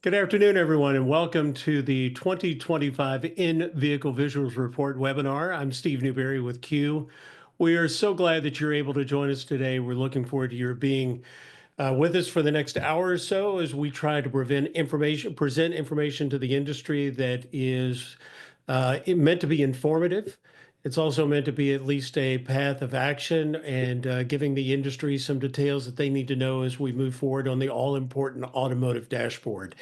Good afternoon, everyone, and welcome to the 2025 In-Vehicle Visuals Report webinar. I'm Steve Newberry with Q. We are so glad that you're able to join us today. We're looking forward to your being with us for the next hour or so as we try to present information to the industry that is meant to be informative. It's also meant to be at least a path of action and giving the industry some details that they need to know as we move forward on the all-important automotive dashboard.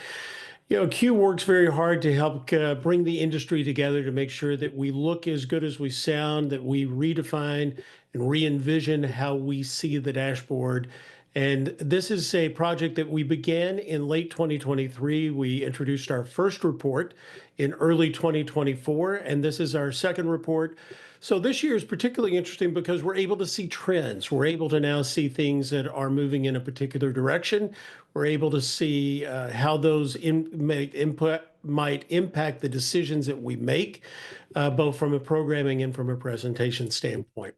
You know, Q works very hard to help bring the industry together to make sure that we look as good as we sound, that we redefine and re-envision how we see the dashboard. And this is a project that we began in late 2023. We introduced our first report in early 2024, and this is our second report. So this year is particularly interesting because we're able to see trends. We're able to now see things that are moving in a particular direction. We're able to see how those might impact the decisions that we make, both from a programming and from a presentation standpoint.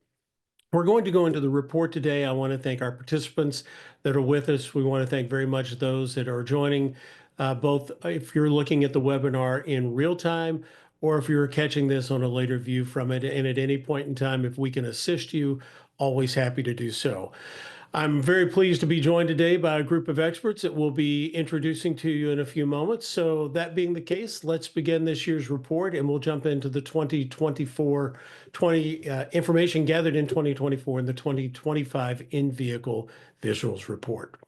We're going to go into the report today. I want to thank our participants that are with us. We want to thank very much those that are joining, both if you're looking at the webinar in real time or if you're catching this on a later view from it. And at any point in time, if we can assist you, always happy to do so. I'm very pleased to be joined today by a group of experts that we'll be introducing to you in a few moments. So that being the case, let's begin this year's report and we'll jump into the 2024 information gathered in 2024 and the 2025 in-vehicle visuals report.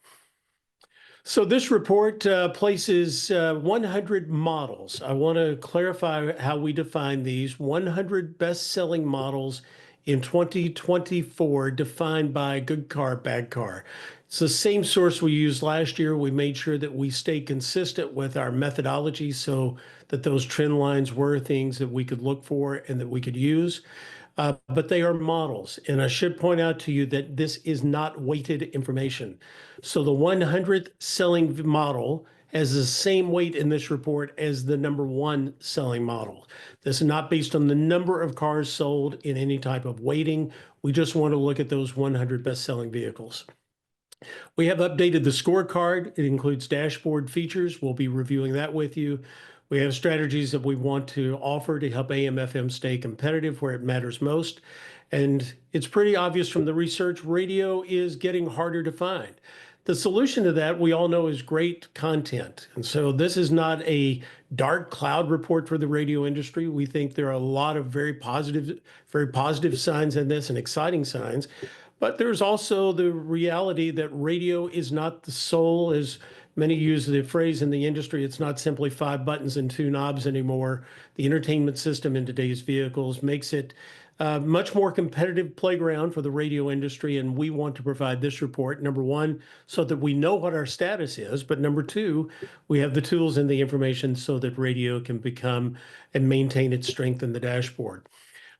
So this report places 100 models. I want to clarify how we define these 100 best-selling models in 2024 defined by good car, bad car. It's the same source we used last year. We made sure that we stay consistent with our methodology so that those trend lines were things that we could look for and that we could use. But they are models. And I should point out to you that this is not weighted information. So the 100th selling model has the same weight in this report as the number one selling model. This is not based on the number of cars sold in any type of weighting. We just want to look at those 100 best-selling vehicles. We have updated the scorecard. It includes dashboard features. We'll be reviewing that with you. We have strategies that we want to offer to help AM/FM stay competitive where it matters most. And it's pretty obvious from the research, radio is getting harder to find. The solution to that, we all know, is great content. And so this is not a dark cloud report for the radio industry. We think there are a lot of very positive signs in this and exciting signs. But there's also the reality that radio is not the sole, as many use the phrase in the industry, it's not simply 5 buttons and 2 knobs anymore. The entertainment system in today's vehicles makes it much more competitive playground for the radio industry, and we want to provide this report, number one, so that we know what our status is, but number two, we have the tools and the information so that radio can become and maintain its strength in the dashboard.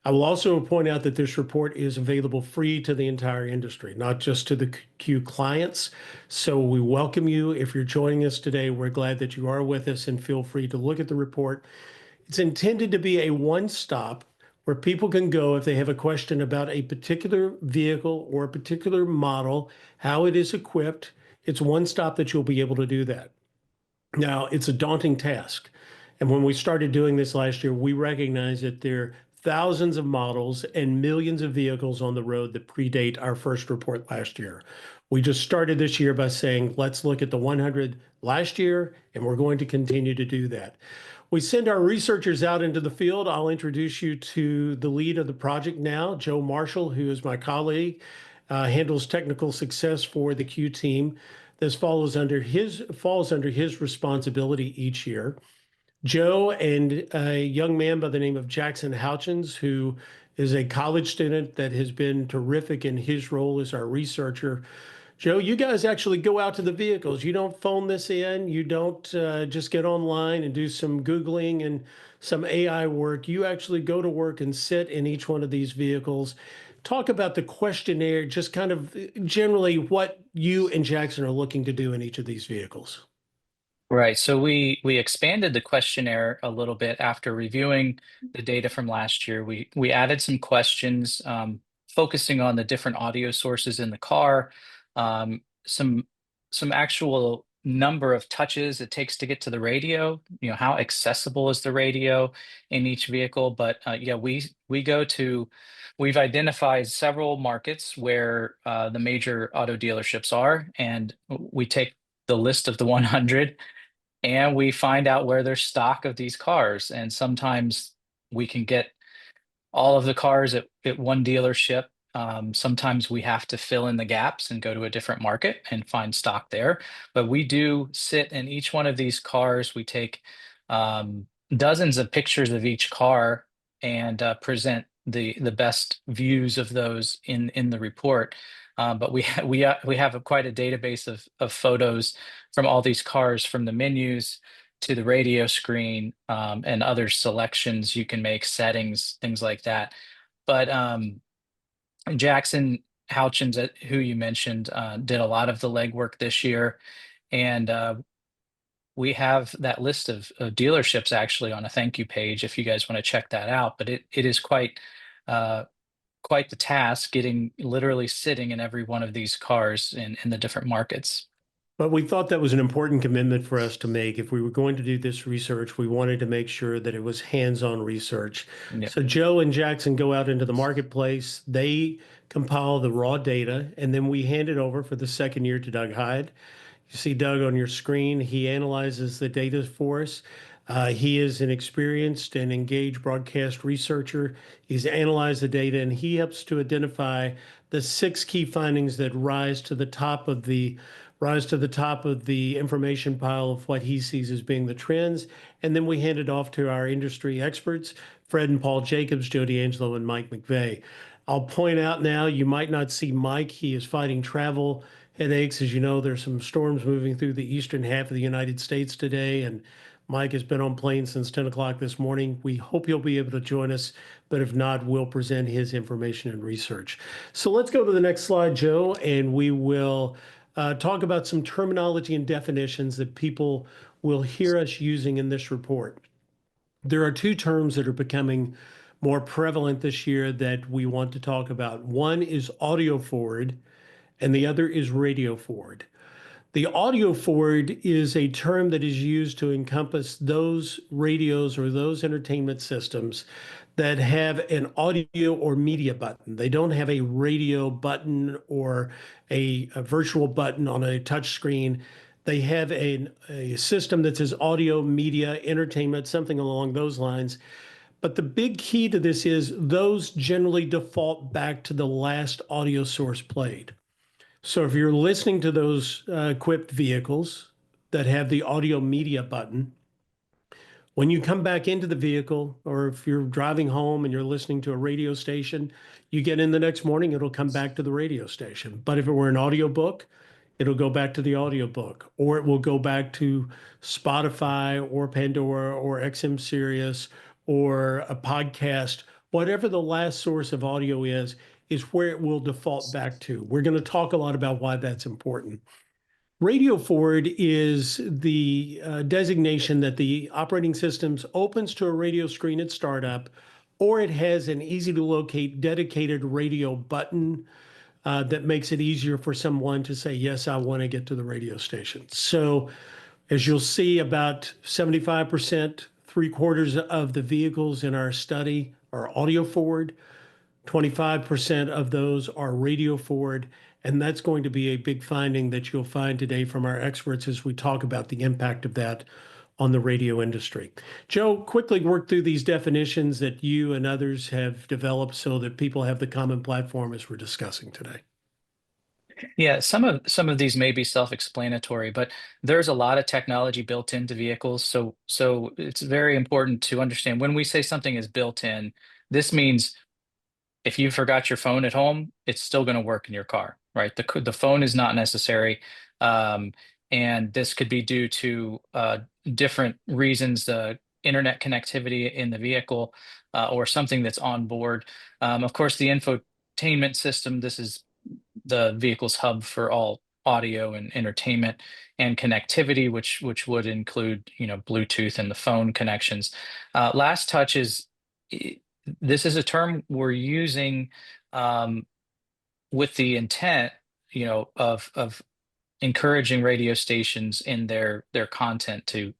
I will also point out that this report is available free to the entire industry, not just to the Q clients. So we welcome you. If you're joining us today, we're glad that you are with us and feel free to look at the report. It's intended to be a one-stop where people can go if they have a question about a particular vehicle or a particular model, how it is equipped. It's one stop that you'll be able to do that. Now, it's a daunting task. And when we started doing this last year, we recognized that there are thousands of models and millions of vehicles on the road that predate our first report last year. We just started this year by saying, let's look at the 100 last year, and we're going to continue to do that. We send our researchers out into the field. I'll introduce you to the lead of the project now, Joe Marshall, who is my colleague, handles technical success for the Q team. This falls under his responsibility each year. Joe and a young man by the name of Jackson Houchins, who is a college student that has been terrific in his role as our researcher. Joe, you guys actually go out to the vehicles. You don't phone this in. You don't just get online and do some Googling and some AI work. You actually go to work and sit in each one of these vehicles. Talk about the questionnaire, just kind of generally what you and Jackson are looking to do in each of these vehicles. Right. So we expanded the questionnaire a little bit after reviewing the data from last year. We added some questions focusing on the different audio sources in the car, some actual number of touches it takes to get to the radio, how accessible is the radio in each vehicle. But yeah, we've identified several markets where the major auto dealerships are, and we take the list of the 100 and we find out where there's stock of these cars. And sometimes we can get all of the cars at one dealership. Sometimes we have to fill in the gaps and go to a different market and find stock there. But we do sit in each one of these cars. We take dozens of pictures of each car and present the best views of those in the report. But we have quite a database of photos from all these cars, from the menus to the radio screen, and other selections you can make, settings, things like that. But Jackson Houchins, who you mentioned, did a lot of the legwork this year, and we have that list of dealerships actually on a thank you page if you guys want to check that out. But it is quite the task, literally sitting in every one of these cars in the different markets. But we thought that was an important commitment for us to make. If we were going to do this research, we wanted to make sure that it was hands-on research. Yeah. So Joe and Jackson go out into the marketplace, they compile the raw data, and then we hand it over for the second year to Doug Hyde. You see Doug on your screen. He analyzes the data for us. He is an experienced and engaged broadcast researcher. He's analyzed the data, and he helps to identify the 6 key findings that rise to the top of the information pile of what he sees as being the trends. And then we hand it off to our industry experts, Fred and Paul Jacobs, Joe D'Angelo, and Mike McVay. I'll point out now, you might not see Mike. He is fighting travel headaches. As you know, there's some storms moving through the eastern half of the United States today, and Mike has been on plane since 10 o'clock this morning. We hope he'll be able to join us, but if not, we'll present his information and research. So let's go to the next slide, Joe, and we will talk about some terminology and definitions that people will hear us using in this report. There are 2 terms that are becoming more prevalent this year that we want to talk about. One is audio forward, and the other is radio forward. The audio forward is a term that is used to encompass those radios or those entertainment systems that have an audio or media button. They don't have a radio button or a virtual button on a touch screen. They have a system that says audio, media, entertainment, something along those lines. But the big key to this is those generally default back to the last audio source played. So if you're listening to those equipped vehicles that have the audio media button, when you come back into the vehicle, or if you're driving home and you're listening to a radio station, you get in the next morning, it'll come back to the radio station. But if it were an audiobook, it'll go back to the audiobook, or it will go back to Spotify or Pandora or XM Sirius or a podcast. Whatever the last source of audio is where it will default back to. We're going to talk a lot about why that's important. Radio forward is the designation that the operating system opens to a radio screen at startup, or it has an easy to locate dedicated radio button that makes it easier for someone to say, yes, I want to get to the radio station. So as you'll see, about 75%, 3/4 of the vehicles in our study are audio forward. 25% of those are radio forward, and that's going to be a big finding that you'll find today from our experts as we talk about the impact of that on the radio industry. Joe, quickly work through these definitions that you and others have developed so that people have the common platform as we're discussing today. Yeah, some of these may be self-explanatory, but there's a lot of technology built into vehicles. So it's very important to understand when we say something is built in, this means if you forgot your phone at home, it's still going to work in your car, right? The phone is not necessary. And this could be due to different reasons, the internet connectivity in the vehicle, or something that's on board. Of course, the infotainment system, this is the vehicle's hub for all audio and entertainment and connectivity, which would include, Bluetooth and the phone connections. Last touch is, this is a term we're using with the intent, of encouraging radio stations in their content to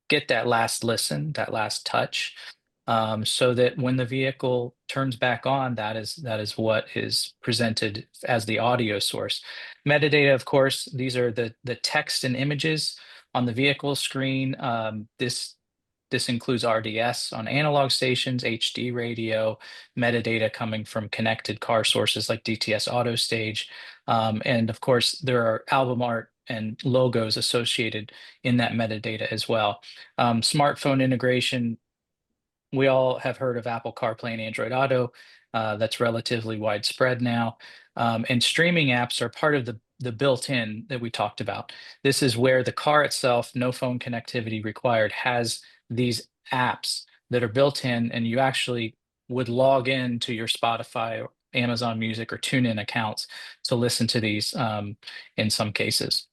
get that last listen, that last touch, so that when the vehicle turns back on, that is what is presented as the audio source. Metadata, of course, these are the text and images on the vehicle screen. This includes RDS on analog stations, HD radio, metadata coming from connected car sources like DTS Auto Stage. And of course, there are album art and logos associated in that metadata as well. Smartphone integration, we all have heard of Apple CarPlay and Android Auto. That's relatively widespread now. And streaming apps are part of the built-in that we talked about. This is where the car itself, no phone connectivity required, has these apps that are built in, and you actually would log in to your Spotify or Amazon Music or TuneIn accounts to listen to these in some cases.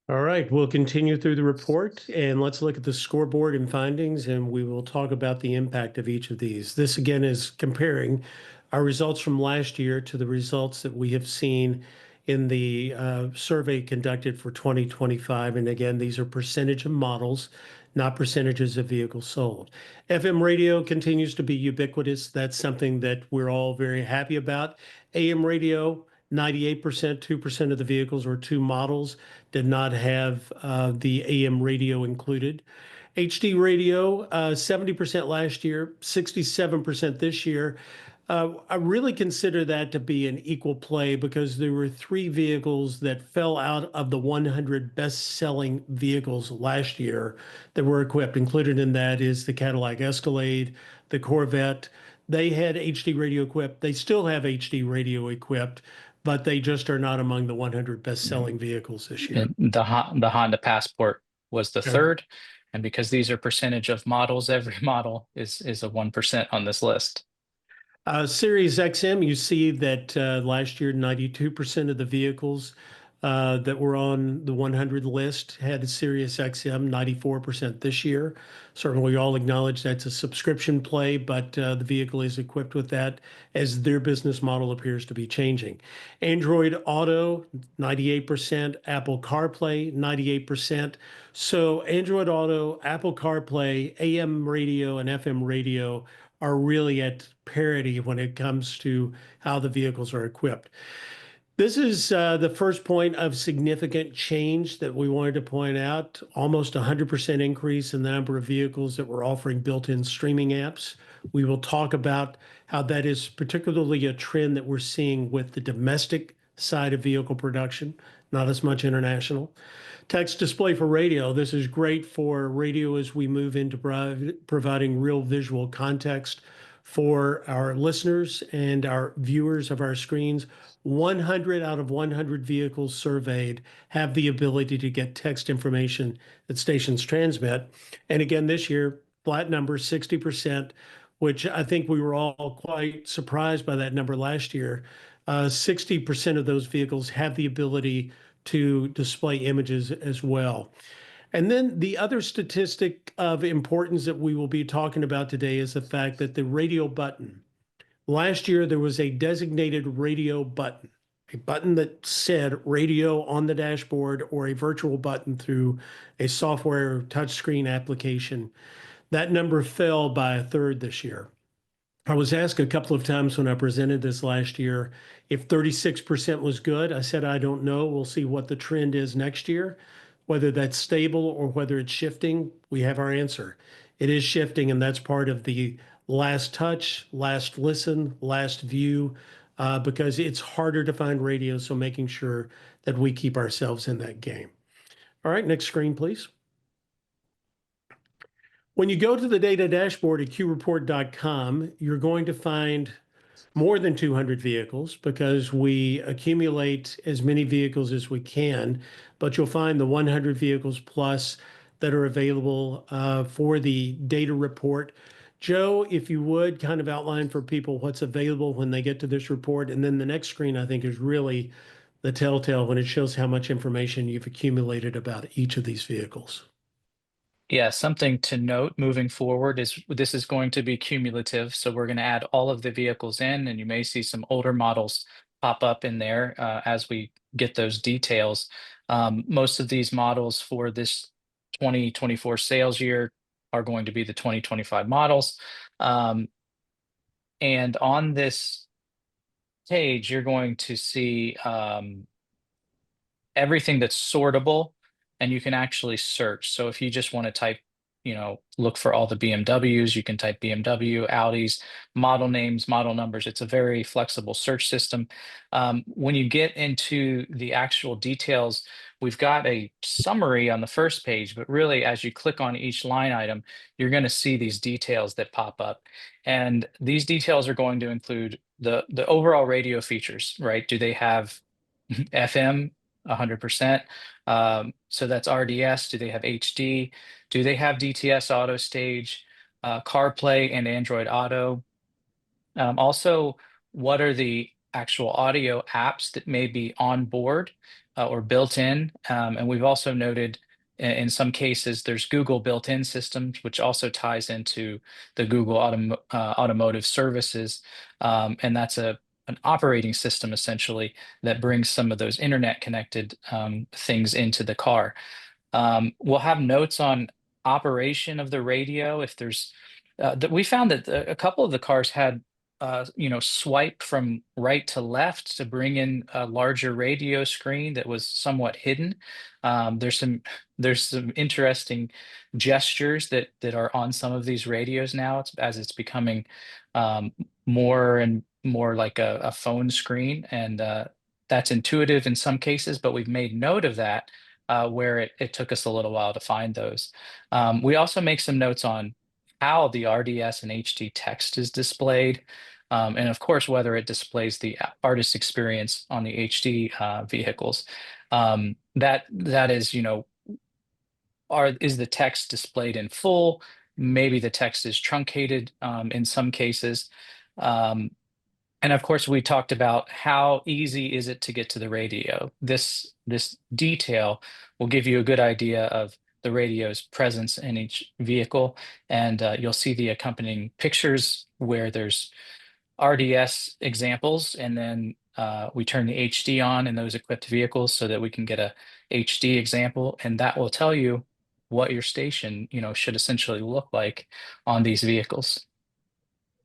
All right, we'll continue through the report and let's look at the scoreboard and findings, and we will talk about the impact of each of these. This again is comparing our results from last year to the results that we have seen in the survey conducted for 2025. And again, these are percentage of models, not percentages of vehicles sold. FM radio continues to be ubiquitous. That's something that we're all very happy about. AM radio, 98%, 2% of the vehicles or two models did not have the AM radio included. HD radio, 70% last year, 67% this year. I really consider that to be an equal play because there were three vehicles that fell out of the 100 best-selling vehicles last year that were equipped. Included in that is the Cadillac Escalade, the Corvette. They had HD radio equipped. They still have HD radio equipped, but they just are not among the 100 best-selling vehicles this year. And the Honda Passport was the Okay. third, and because these are percentage of models, every model is a 1% on this list. Sirius XM, you see that last year, 92% of the vehicles that were on the 100 list had a Sirius XM, 94% this year. Certainly, we all acknowledge that's a subscription play, but the vehicle is equipped with that as their business model appears to be changing. Android Auto, 98%, Apple CarPlay, 98%. So Android Auto, Apple CarPlay, AM radio, and FM radio are really at parity when it comes to how the vehicles are equipped. This is the first point of significant change that we wanted to point out. Almost 100% increase in the number of vehicles that were offering built-in streaming apps. We will talk about how that is particularly a trend that we're seeing with the domestic side of vehicle production, not as much international. Text display for radio. This is great for radio as we move into providing real visual context for our listeners and our viewers of our screens. 100 out of 100 vehicles surveyed have the ability to get text information that stations transmit. And again, this year, flat number, 60%, which I think we were all quite surprised by that number last year. 60% of those vehicles have the ability to display images as well. And then the other statistic of importance that we will be talking about today is the fact that the radio button. Last year, there was a designated radio button, a button that said radio on the dashboard or a virtual button through a software touchscreen application. That number fell by a third this year. I was asked a couple of times when I presented this last year if 36% was good. I said, I don't know. We'll see what the trend is next year, whether that's stable or whether it's shifting. We have our answer. It is shifting, and that's part of the last touch, last listen, last view, because it's harder to find radio, so making sure that we keep ourselves in that game. All right, next screen, please. When you go to the data dashboard at qreport.com, you're going to find more than 200 vehicles because we accumulate as many vehicles as we can, but you'll find the 100 vehicles plus that are available for the data report. Joe, if you would kind of outline for people what's available when they get to this report. And then the next screen, I think, is really the telltale when it shows how much information you've accumulated about each of these vehicles. Yeah, something to note moving forward is this is going to be cumulative. So we're going to add all of the vehicles in, and you may see some older models pop up in there as we get those details. Most of these models for this 2024 sales year are going to be the 2025 models. And on this page, you're going to see everything that's sortable, and you can actually search. So if you just want to type, look for all the BMWs, you can type BMW, Audis, model names, model numbers. It's a very flexible search system. When you get into the actual details, we've got a summary on the first page, but really as you click on each line item, you're going to see these details that pop up. And these details are going to include the overall radio features, right? Do they have FM? 100%. So that's RDS. Do they have HD? Do they have DTS Auto Stage, CarPlay, and Android Auto? Also, what are the actual audio apps that may be on board or built in? And we've also noted in some cases there's Google built-in systems, which also ties into the Google Automotive Services, and that's an operating system essentially that brings some of those internet connected things into the car. We'll have notes on operation of the radio. If there's we found that a couple of the cars had swipe from right to left to bring in a larger radio screen that was somewhat hidden. There's some interesting gestures that are on some of these radios now, as it's becoming more and more like a phone screen, and that's intuitive in some cases, but we've made note of that where it took us a little while to find those. We also make some notes on how the RDS and HD text is displayed, and of course, whether it displays the artist experience on the HD vehicles. That is, is the text displayed in full? Maybe the text is truncated in some cases. And of course, we talked about how easy is it to get to the radio. This detail will give you a good idea of the radio's presence in each vehicle, and you'll see the accompanying pictures where there's RDS examples, and then we turn the HD on in those equipped vehicles so that we can get a HD example, and that will tell you what your station, should essentially look like on these vehicles.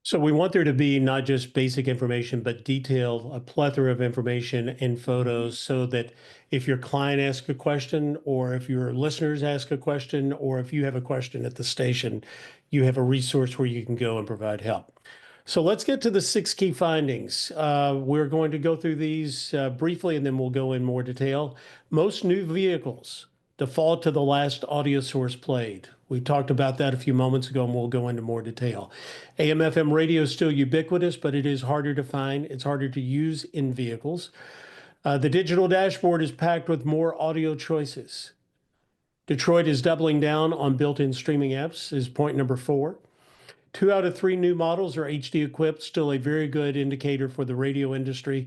So we want there to be not just basic information, but detail, a plethora of information and photos so that if your client asks a question, or if your listeners ask a question, or if you have a question at the station, you have a resource where you can go and provide help. So let's get to the 6 key findings. We're going to go through these briefly, and then we'll go in more detail. Most new vehicles default to the last audio source played. We talked about that a few moments ago, and we'll go into more detail. AM/FM radio is still ubiquitous, but it is harder to find. It's harder to use in vehicles. The digital dashboard is packed with more audio choices. Detroit is doubling down on built-in streaming apps is point number 4. 2 out of 3 new models are HD equipped, still a very good indicator for the radio industry.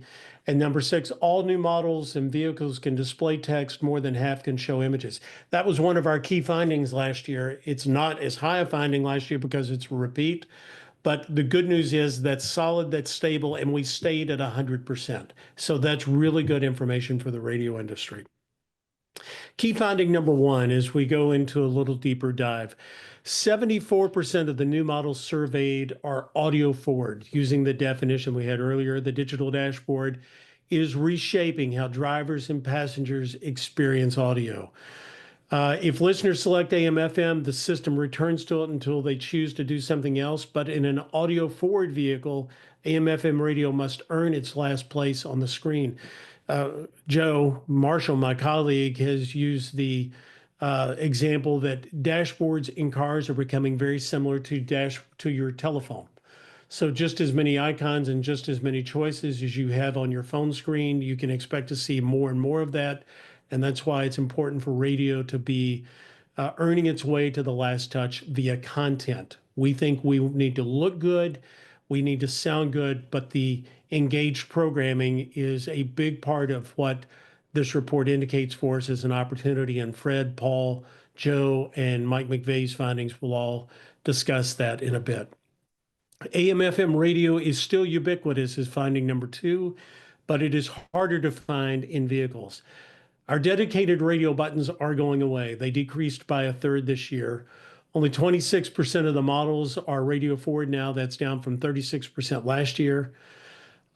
And number 6, all new models and vehicles can display text, more than half can show images. That was one of our key findings last year. It's not as high a finding last year because it's a repeat, but the good news is that's solid, that's stable, and we stayed at 100%. So that's really good information for the radio industry. Key finding number 1, as we go into a little deeper dive, 74% of the new models surveyed are audio forward. Using the definition we had earlier, the digital dashboard is reshaping how drivers and passengers experience audio. If listeners select AM/FM, the system returns to it until they choose to do something else. But in an audio forward vehicle, AM/FM radio must earn its last place on the screen. Joe Marshall, my colleague, has used the example that dashboards in cars are becoming very similar to your telephone. So just as many icons and just as many choices as you have on your phone screen, you can expect to see more and more of that. And that's why it's important for radio to be earning its way to the last touch via content. We think we need to look good, we need to sound good, but the engaged programming is a big part of what this report indicates for us as an opportunity. And Fred, Paul, Joe, and Mike McVay's findings will all discuss that in a bit. AM/FM radio is still ubiquitous is finding number 2, but it is harder to find in vehicles. Our dedicated radio buttons are going away. They decreased by a third this year. Only 26% of the models are radio forward now. That's down from 36% last year.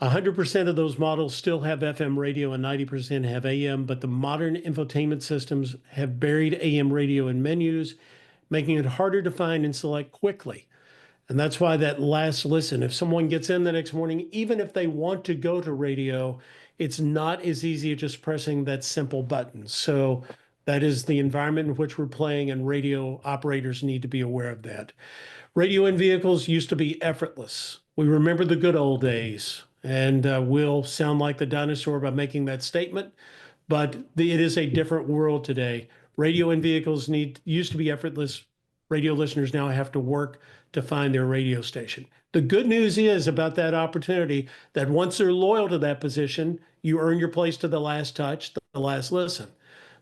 100% of those models still have FM radio and 90% have AM, but the modern infotainment systems have buried AM radio in menus, making it harder to find and select quickly. And that's why that last listen, if someone gets in the next morning, even if they want to go to radio, it's not as easy as just pressing that simple button. So that is the environment in which we're playing, and radio operators need to be aware of that. Radio in vehicles used to be effortless. We remember the good old days, and we'll sound like the dinosaur by making that statement, but it is a different world today. Radio in vehicles used to be effortless. Radio listeners now have to work to find their radio station. The good news is about that opportunity that once they're loyal to that position, you earn your place to the last touch, the last listen.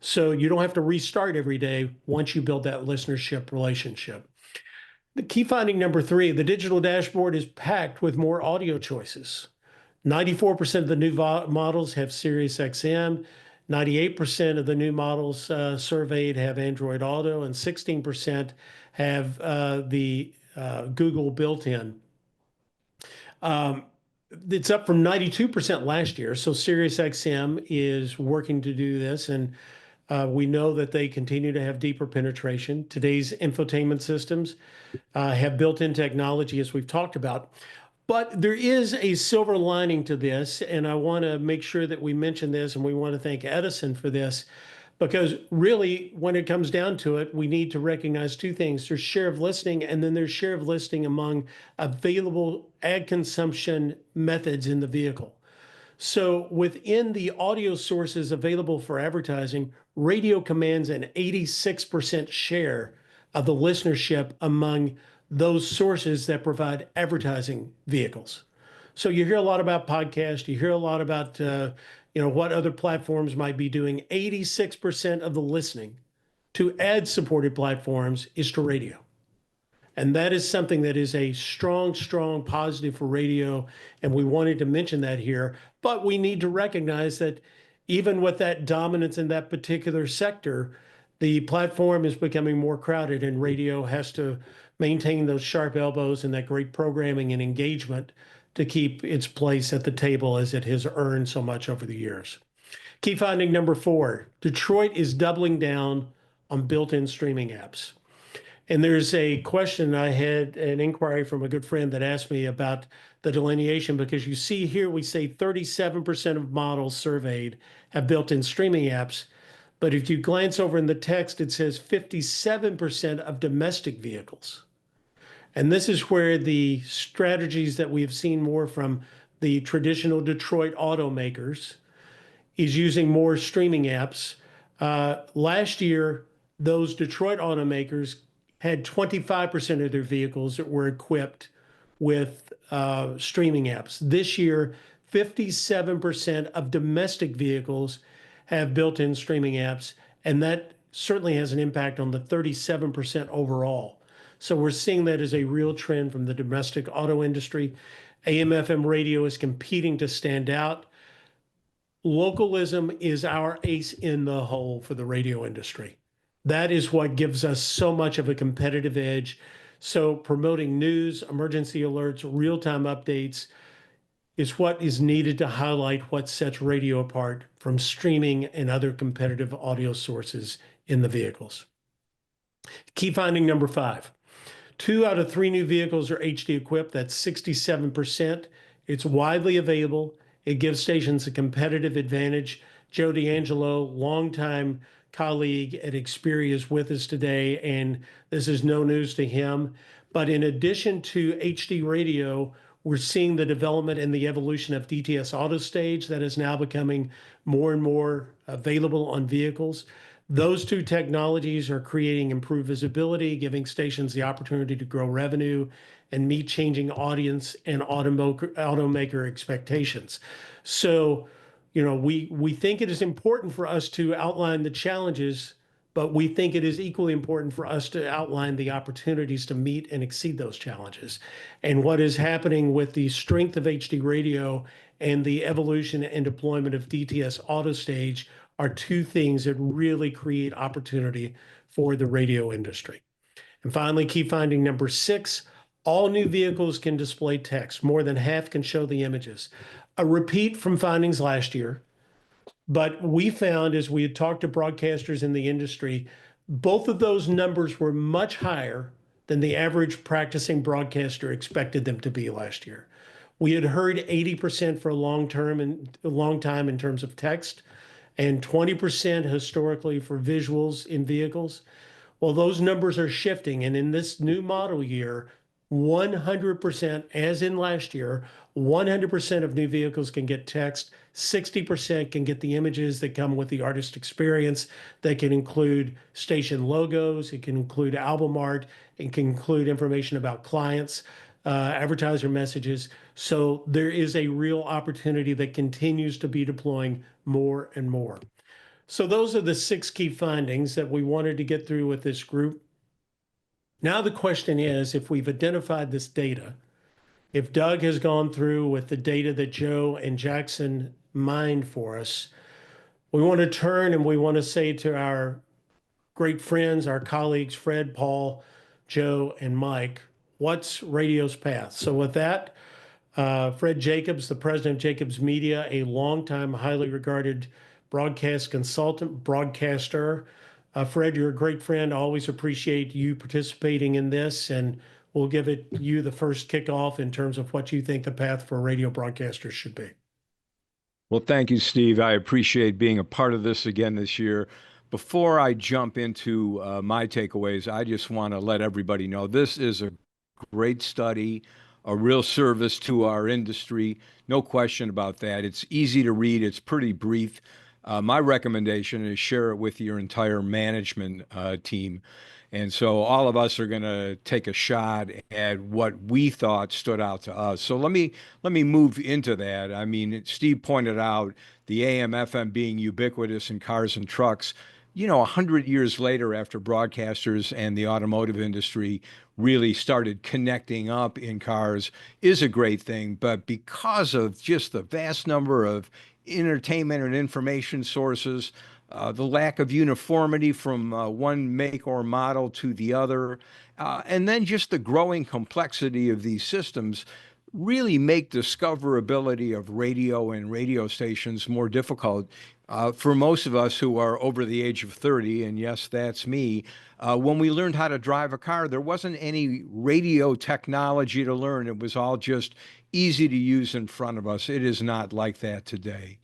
So you don't have to restart every day once you build that listenership relationship. The key finding number 3, the digital dashboard is packed with more audio choices. 94% of the new models have Sirius XM. 98% of the new models surveyed have Android Auto, and 16% have the Google built-in. It's up from 92% last year. So Sirius XM is working to do this, and we know that they continue to have deeper penetration. Today's infotainment systems have built-in technology, as we've talked about. But there is a silver lining to this, and I want to make sure that we mention this, and we want to thank Edison for this, because really, when it comes down to it, we need to recognize two things. There's share of listening, and then there's share of listening among available ad consumption methods in the vehicle. So within the audio sources available for advertising, radio commands an 86% share of the listenership among those sources that provide advertising vehicles. So you hear a lot about podcasts, you hear a lot about what other platforms might be doing. 86% of the listening to ad-supported platforms is to radio. And that is something that is a strong, strong positive for radio. And we wanted to mention that here. But we need to recognize that even with that dominance in that particular sector, the platform is becoming more crowded, and radio has to maintain those sharp elbows and that great programming and engagement to keep its place at the table as it has earned so much over the years. Key finding number 4, Detroit is doubling down on built-in streaming apps. And there's a question, I had an inquiry from a good friend that asked me about the delineation, because you see here we say 37% of models surveyed have built-in streaming apps. But if you glance over in the text, it says 57% of domestic vehicles. And this is where the strategies that we've seen more from the traditional Detroit automakers is using more streaming apps. Last year, those Detroit automakers had 25% of their vehicles that were equipped with streaming apps. This year, 57% of domestic vehicles have built-in streaming apps, and that certainly has an impact on the 37% overall. So we're seeing that as a real trend from the domestic auto industry. AM/FM radio is competing to stand out. Localism is our ace in the hole for the radio industry. That is what gives us so much of a competitive edge. So promoting news, emergency alerts, real-time updates is what is needed to highlight what sets radio apart from streaming and other competitive audio sources in the vehicles. Key finding number 5. 2 out of 3 new vehicles are HD equipped. That's 67%. It's widely available. It gives stations a competitive advantage. Joe D'Angelo, longtime colleague at Xperi, is with us today, and this is no news to him. But in addition to HD radio, we're seeing the development and the evolution of DTS AutoStage that is now becoming more and more available on vehicles. Those two technologies are creating improved visibility, giving stations the opportunity to grow revenue and meet changing audience and automaker expectations. So, we think it is important for us to outline the challenges, but we think it is equally important for us to outline the opportunities to meet and exceed those challenges. And what is happening with the strength of HD radio and the evolution and deployment of DTS AutoStage are two things that really create opportunity for the radio industry. And finally, key finding number 6, all new vehicles can display text. More than half can show the images. A repeat from findings last year. But we found, as we had talked to broadcasters in the industry, both of those numbers were much higher than the average practicing broadcaster expected them to be last year. We had heard 80% for a long time in terms of text, and 20% historically for visuals in vehicles. Well, those numbers are shifting, and in this new model year, 100%, as in last year, 100% of new vehicles can get text, 60% can get the images that come with the artist experience that can include station logos, it can include album art, it can include information about clients, advertiser messages. So there is a real opportunity that continues to be deploying more and more. So those are the 6 key findings that we wanted to get through with this group. Now the question is, if we've identified this data, if Doug has gone through with the data that Joe and Jackson mined for us, we want to turn and we want to say to our great friends, our colleagues, Fred, Paul, Joe, and Mike, what's radio's path? So with that, Fred Jacobs, the president of Jacobs Media, a longtime highly regarded broadcast consultant, broadcaster. Fred, you're a great friend. I always appreciate you participating in this, and we'll give you the first kickoff in terms of what you think the path for radio broadcasters should be. Well, thank you, Steve. I appreciate being a part of this again this year. Before I jump into my takeaways, I just want to let everybody know this is a great study, a real service to our industry. No question about that. It's easy to read. It's pretty brief. My recommendation is share it with your entire management team. And so all of us are going to take a shot at what we thought stood out to us. So let me move into that. I mean, Steve pointed out the AM FM being ubiquitous in cars and trucks. You know, 100 years later, after broadcasters and the automotive industry really started connecting up in cars, is a great thing. But because of just the vast number of entertainment and information sources, the lack of uniformity from one make or model to the other, and then just the growing complexity of these systems really make discoverability of radio and radio stations more difficult for most of us who are over the age of 30, and yes, that's me. When we learned how to drive a car, there wasn't any radio technology to learn. It was all just easy to use in front of us. It is not like that today.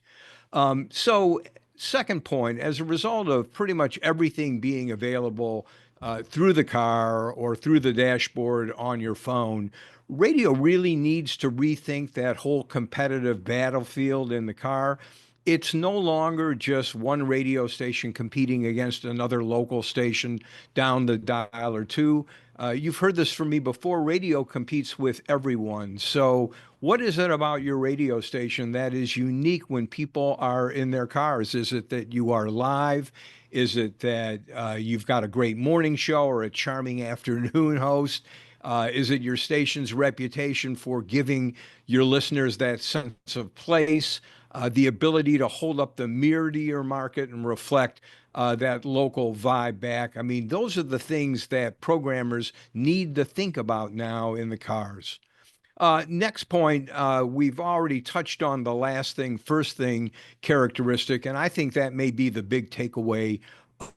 So second point, as a result of pretty much everything being available through the car or through the dashboard on your phone, radio really needs to rethink that whole competitive battlefield in the car. It's no longer just one radio station competing against another local station down the dial or two. You've heard this from me before. Radio competes with everyone. So what is it about your radio station that is unique when people are in their cars? Is it that you are live? Is it that you've got a great morning show or a charming afternoon host? Is it your station's reputation for giving your listeners that sense of place, the ability to hold up the mirror to your market and reflect that local vibe back? I mean, those are the things that programmers need to think about now in the cars. Next point, we've already touched on the last thing, first thing characteristic, and I think that may be the big takeaway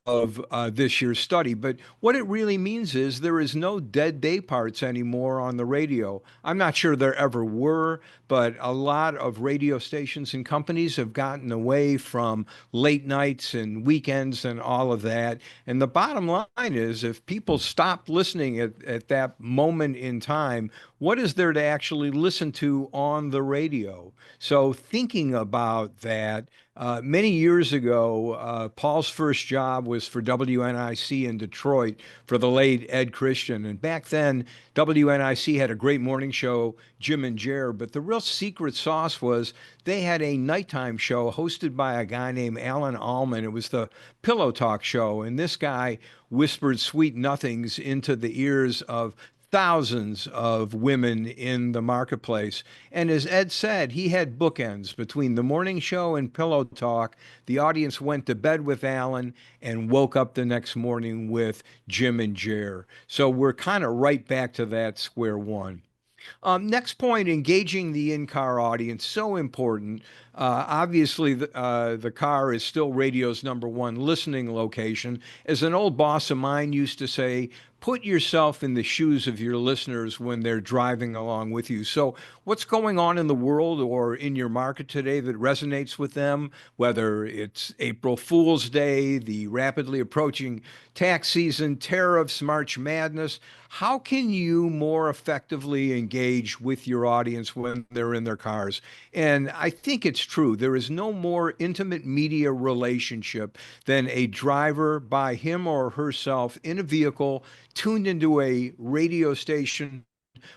of this year's study. But what it really means is there is no dead day parts anymore on the radio. I'm not sure there ever were, but a lot of radio stations and companies have gotten away from late nights and weekends and all of that. And the bottom line is if people stop listening at that moment in time, what is there to actually listen to on the radio? So thinking about that, many years ago, Paul's first job was for WNIC in Detroit for the late Ed Christian. And back then, WNIC had a great morning show, Jim and Jer, but the real secret sauce was they had a nighttime show hosted by a guy named Alan Allman. It was the Pillow Talk show. And this guy whispered sweet nothings into the ears of thousands of women in the marketplace. And as Ed said, he had bookends between the morning show and Pillow Talk. The audience went to bed with Alan and woke up the next morning with Jim and Jer. So we're kind of right back to that square one. Next point, engaging the in-car audience, so important. Obviously, the car is still radio's #1 listening location. As an old boss of mine used to say, put yourself in the shoes of your listeners when they're driving along with you. So what's going on in the world or in your market today that resonates with them, whether it's April Fool's Day, the rapidly approaching tax season, tariffs, March Madness, how can you more effectively engage with your audience when they're in their cars? And I think it's true. There is no more intimate media relationship than a driver by him or herself in a vehicle tuned into a radio station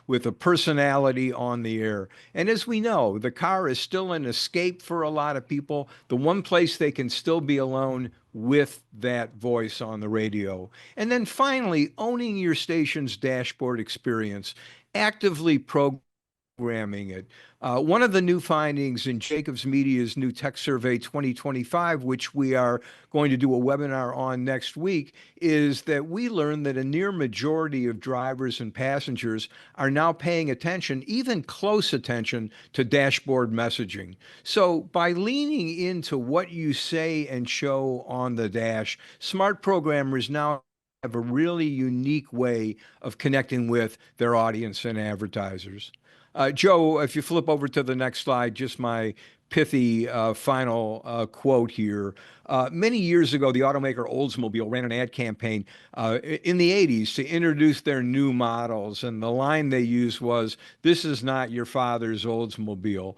with a personality on the air. And as we know, the car is still an escape for a lot of people, the one place they can still be alone with that voice on the radio. And then finally, owning your station's dashboard experience, actively programming it. One of the new findings in Jacobs Media's new Tech Survey 2025, which we are going to do a webinar on next week, is that we learned that a near majority of drivers and passengers are now paying attention, even close attention, to dashboard messaging. So by leaning into what you say and show on the dash, smart programmers now have a really unique way of connecting with their audience and advertisers. Joe, if you flip over to the next slide, just my pithy final quote here. Many years ago, the automaker Oldsmobile ran an ad campaign in the 80s to introduce their new models. And the line they used was, "This is not your father's Oldsmobile."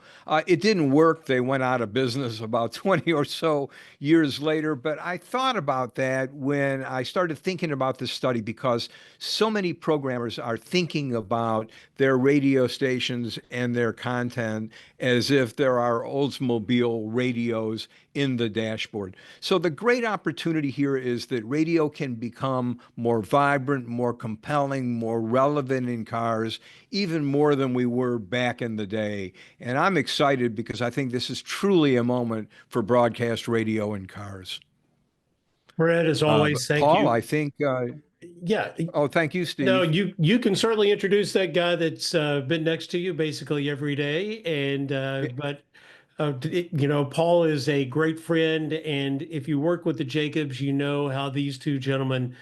It didn't work. They went out of business about 20 or so years later. But I thought about that when I started thinking about this study, because so many programmers are thinking about their radio stations and their content as if there are Oldsmobile radios in the dashboard. So the great opportunity here is that radio can become more vibrant, more compelling, more relevant in cars, even more than we were back in the day. And I'm excited because I think this is truly a moment for broadcast radio in cars. Fred, as always, thank Paul, you. I think. Yeah. Oh, thank you, Steve. No, you can certainly introduce that guy that's been next to you basically every day. And Paul is a great friend, and if you work with the Jacobs, you know how these two gentlemen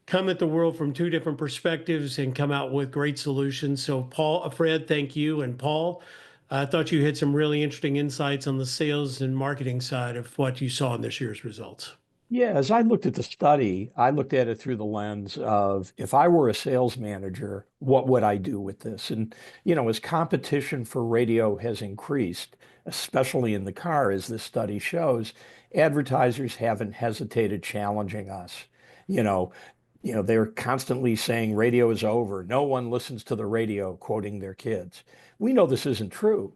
come at the world from two different perspectives and come out with great solutions. So Fred, thank you. And Paul, I thought you had some really interesting insights on the sales and marketing side of what you saw in this year's results. Yeah, as I looked at the study, I looked at it through the lens of, if I were a sales manager, what would I do with this? And, as competition for radio has increased, especially in the car, as this study shows, advertisers haven't hesitated challenging us. They're constantly saying radio is over. No one listens to the radio, quoting their kids. We know this isn't true,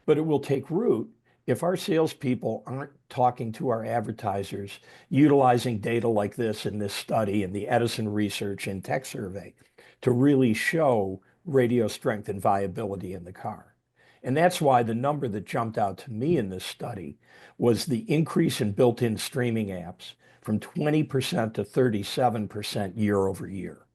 but it will take root if our salespeople aren't talking to our advertisers, utilizing data like this in this study and the Edison research and tech survey to really show radio strength and viability in the car. And that's why the number that jumped out to me in this study was the increase in built-in streaming apps from 20% to 37% year over year.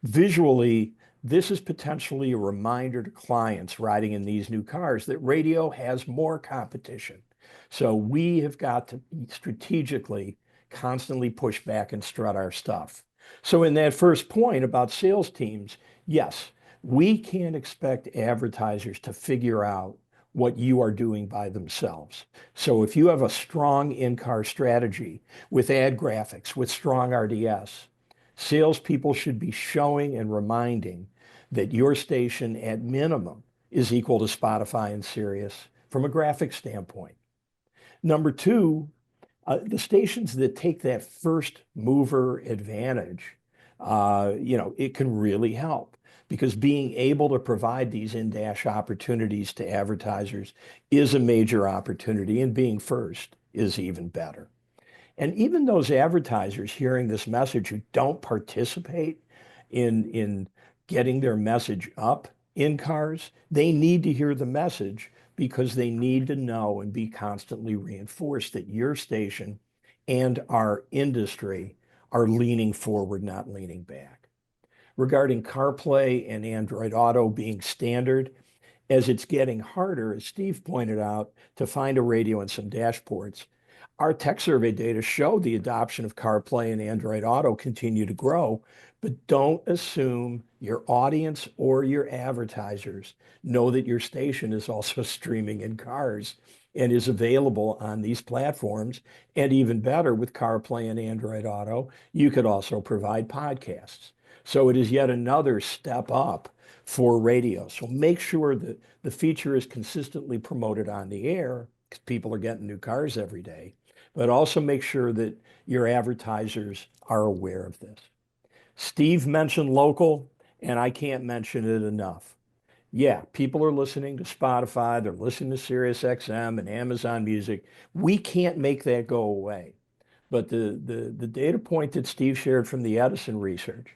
Visually, this is potentially a reminder to clients riding in these new cars that radio has more competition. So we have got to strategically constantly push back and strut our stuff. So in that first point about sales teams, yes, we can't expect advertisers to figure out what you are doing by themselves. So if you have a strong in-car strategy with ad graphics, with strong RDS, salespeople should be showing and reminding that your station at minimum is equal to Spotify and Sirius from a graphic standpoint. Number two, the stations that take that first mover advantage, it can really help, because being able to provide these in-dash opportunities to advertisers is a major opportunity, and being first is even better. And even those advertisers hearing this message who don't participate in getting their message up in cars, they need to hear the message, because they need to know and be constantly reinforced that your station and our industry are leaning forward, not leaning back. Regarding CarPlay and Android Auto being standard, as it's getting harder, as Steve pointed out, to find a radio in some dashboards, our tech survey data show the adoption of CarPlay and Android Auto continue to grow, but don't assume your audience or your advertisers know that your station is also streaming in cars and is available on these platforms. And even better, with CarPlay and Android Auto, you could also provide podcasts. So it is yet another step up for radio. So make sure that the feature is consistently promoted on the air, because people are getting new cars every day, but also make sure that your advertisers are aware of this. Steve mentioned local, and I can't mention it enough. Yeah, people are listening to Spotify, they're listening to Sirius XM and Amazon Music. We can't make that go away. But the data point that Steve shared from the Edison research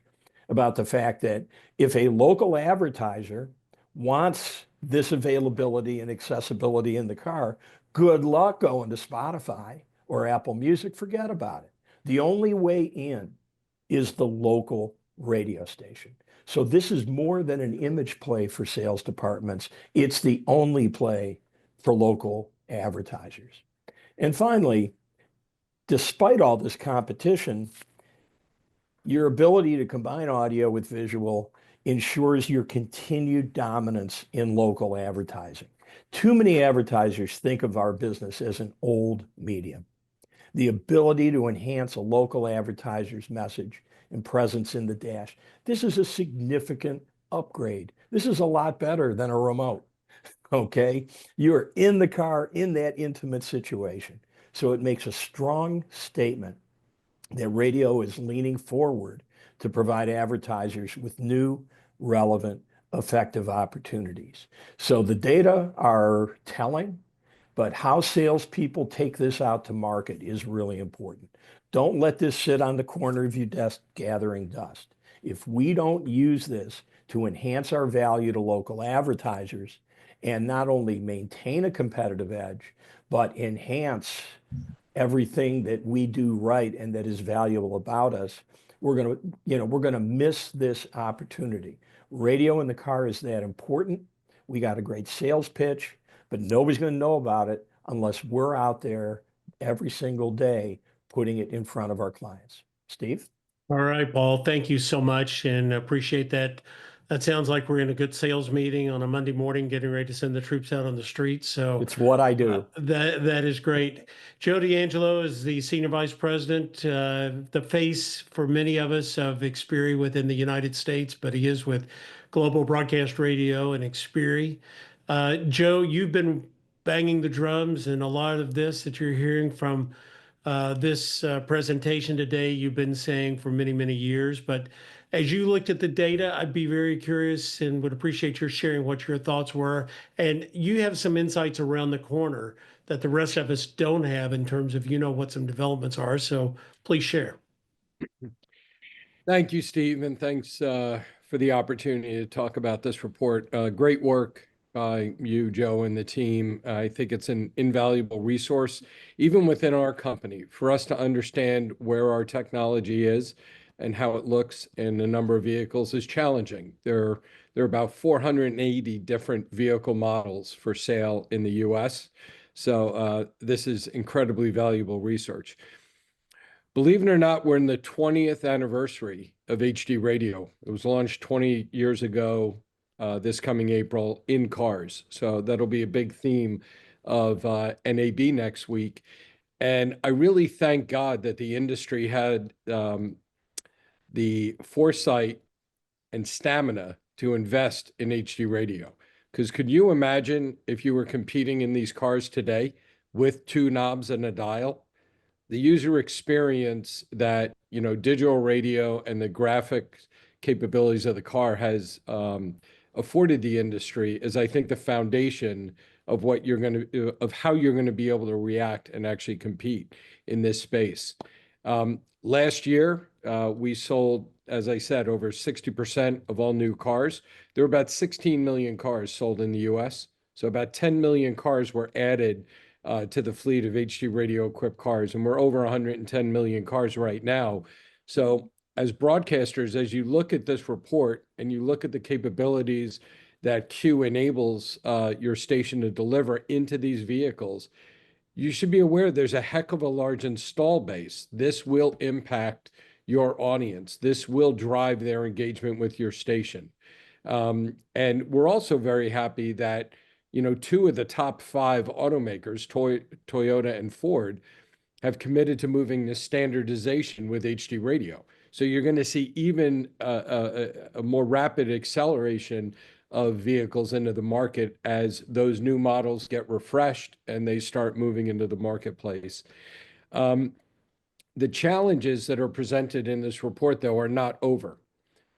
about the fact that if a local advertiser wants this availability and accessibility in the car, good luck going to Spotify or Apple Music, forget about it. The only way in is the local radio station. So this is more than an image play for sales departments. It's the only play for local advertisers. And finally, despite all this competition, your ability to combine audio with visual ensures your continued dominance in local advertising. Too many advertisers think of our business as an old medium. The ability to enhance a local advertiser's message and presence in the dash, this is a significant upgrade. This is a lot better than a remote, okay? You're in the car in that intimate situation. So it makes a strong statement that radio is leaning forward to provide advertisers with new, relevant, effective opportunities. So the data are telling, but how salespeople take this out to market is really important. Don't let this sit on the corner of your desk gathering dust. If we don't use this to enhance our value to local advertisers and not only maintain a competitive edge, but enhance everything that we do right and that is valuable about us, we're going to miss this opportunity. Radio in the car is that important. We got a great sales pitch, but nobody's going to know about it unless we're out there every single day putting it in front of our clients. Steve? All right, Paul, thank you so much and appreciate that. That sounds like we're in a good sales meeting on a Monday morning, getting ready to send the troops out on the streets. So it's what I do. That is great. Joe D'Angelo is the Senior Vice President, the face for many of us of Xperi within the United States, but he is with Global Broadcast Radio and Xperi. Joe, you've been banging the drums, and a lot of this that you're hearing from this presentation today, you've been saying for many, many years. But as you looked at the data, I'd be very curious and would appreciate your sharing what your thoughts were. And you have some insights around the corner that the rest of us don't have in terms of, what some developments are. So please share. Thank you, Steve, and thanks for the opportunity to talk about this report. Great work by you, Joe, and the team. I think it's an invaluable resource, even within our company, for us to understand where our technology is and how it looks in a number of vehicles is challenging. There are about 480 different vehicle models for sale in the US. So this is incredibly valuable research. Believe it or not, we're in the 20th anniversary of HD radio. It was launched 20 years ago this coming April in cars. So that'll be a big theme of NAB next week. And I really thank God that the industry had the foresight and stamina to invest in HD radio. Because could you imagine if you were competing in these cars today with 2 knobs and a dial? The user experience that, you know, digital radio and the graphic capabilities of the car has afforded the industry is, I think, the foundation of what you're going to, of how you're going to be able to react and actually compete in this space. Last year, we sold, as I said, over 60% of all new cars. There were about 16 million cars sold in the US. So about 10 million cars were added to the fleet of HD radio equipped cars. And we're over 110 million cars right now. So as broadcasters, as you look at this report and you look at the capabilities that Q enables your station to deliver into these vehicles, you should be aware there's a heck of a large install base. This will impact your audience. This will drive their engagement with your station. And we're also very happy that, you know, 2 of the top 5 automakers, Toyota and Ford, have committed to moving to standardization with HD radio. So you're going to see even a more rapid acceleration of vehicles into the market as those new models get refreshed and they start moving into the marketplace. The challenges that are presented in this report, though, are not over.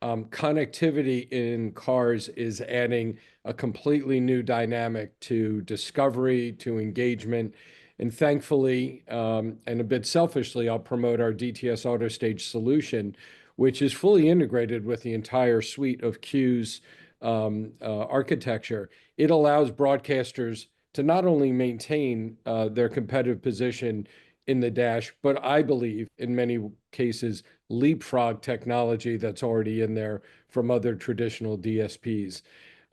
Connectivity in cars is adding a completely new dynamic to discovery, to engagement. And thankfully, and a bit selfishly, I'll promote our DTS AutoStage solution, which is fully integrated with the entire suite of Q's architecture. It allows broadcasters to not only maintain their competitive position in the dash, but I believe in many cases leapfrog technology that's already in there from other traditional DSPs.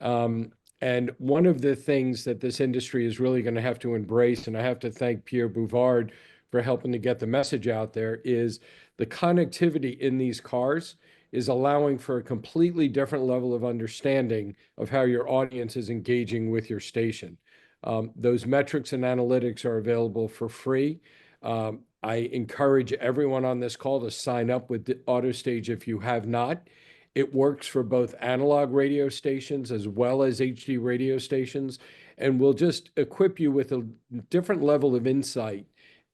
And one of the things that this industry is really going to have to embrace, and I have to thank Pierre Bouvard for helping to get the message out there, is the connectivity in these cars is allowing for a completely different level of understanding of how your audience is engaging with your station. Those metrics and analytics are available for free. I encourage everyone on this call to sign up with the AutoStage if you have not. It works for both analog radio stations as well as HD radio stations, and will just equip you with a different level of insight